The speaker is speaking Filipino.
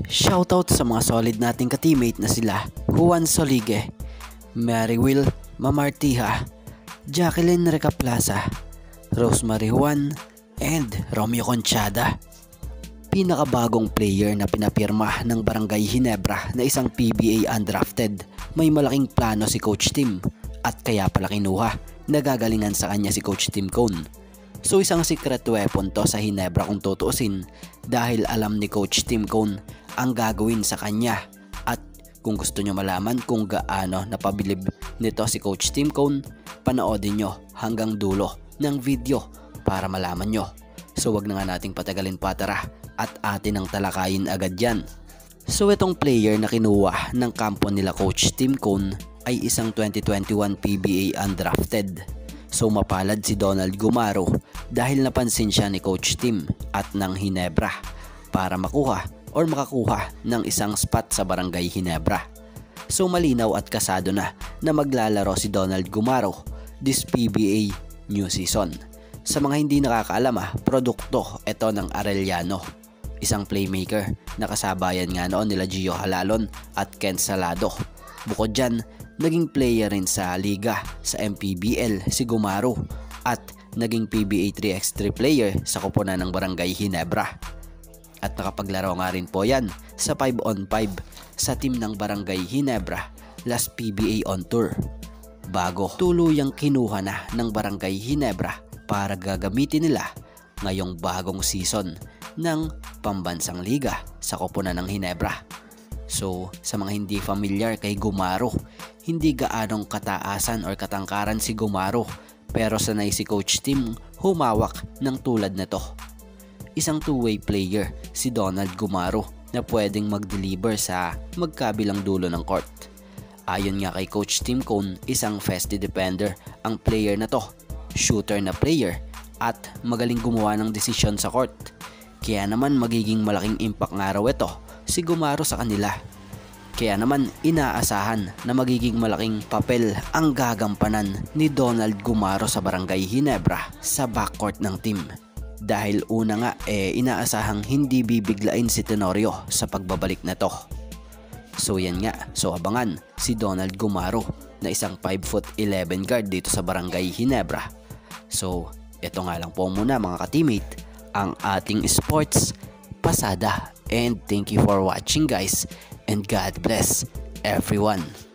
Shoutout sa mga solid nating ka-teammate na sila Juan Solige, Mary Will Mamartiha, Jacqueline Recaplaza, Rosemary Juan, and Romeo Conchada. Pinakabagong player na pinapirma ng Barangay Ginebra na isang PBA undrafted. May malaking plano si Coach Tim at kaya pala kinuha. Nagagalingan sa kanya si Coach Tim Cone. So isang secret weapon to sa Ginebra kung tutuusin dahil alam ni Coach Tim Cone ang gagawin sa kanya. At kung gusto nyo malaman kung gaano napabilib nito si Coach Tim Cone, panoodin nyo hanggang dulo ng video para malaman nyo. So wag na nga nating patagalin pa, tara at atin ang talakayin agad yan. So itong player na kinuha ng kampo nila Coach Tim Cone ay isang 2021 PBA undrafted. So mapalad si Donald Gumaro dahil napansin siya ni Coach Tim at ng Ginebra para makuha or makakuha ng isang spot sa Barangay Ginebra. So malinaw at kasado na maglalaro si Donald Gumaro this PBA new season. Sa mga hindi nakakaalam, produkto ito ng Arellano, isang playmaker na kasabayan nga noon nila Gio Halalon at Ken Salado. Bukod dyan, naging player rin sa liga sa MPBL si Gumaro at naging PBA 3x3 player sa koponan ng Barangay Ginebra. At nakapaglaro nga rin po yan sa 5-on-5 sa team ng Barangay Ginebra last PBA on tour. Bago tuluyang kinuha na ng Barangay Ginebra para gagamitin nila ngayong bagong season ng pambansang liga sa koponan ng Ginebra. So sa mga hindi familiar kay Gumaro, hindi gaanong kataasan or katangkaran si Gumaro pero sanay si Coach Tim humawak ng tulad nito. Isang two-way player si Donald Gumaro na pwedeng mag-deliver sa magkabilang dulo ng court. Ayon nga kay Coach Tim Cone, isang feisty defender ang player na to, shooter na player at magaling gumawa ng desisyon sa court. Kaya naman magiging malaking impact nga raw ito si Gumaro sa kanila. Kaya naman inaasahan na magiging malaking papel ang gagampanan ni Donald Gumaro sa Barangay Ginebra sa backcourt ng team. Dahil una nga inaasahang hindi bibiglain si Tenorio sa pagbabalik na to. So yan nga, so abangan si Donald Gumaro na isang 5'11" guard dito sa Barangay Ginebra. So ito nga lang po muna mga ka-teammate ang ating sports pasada. And thank you for watching guys, and God bless everyone.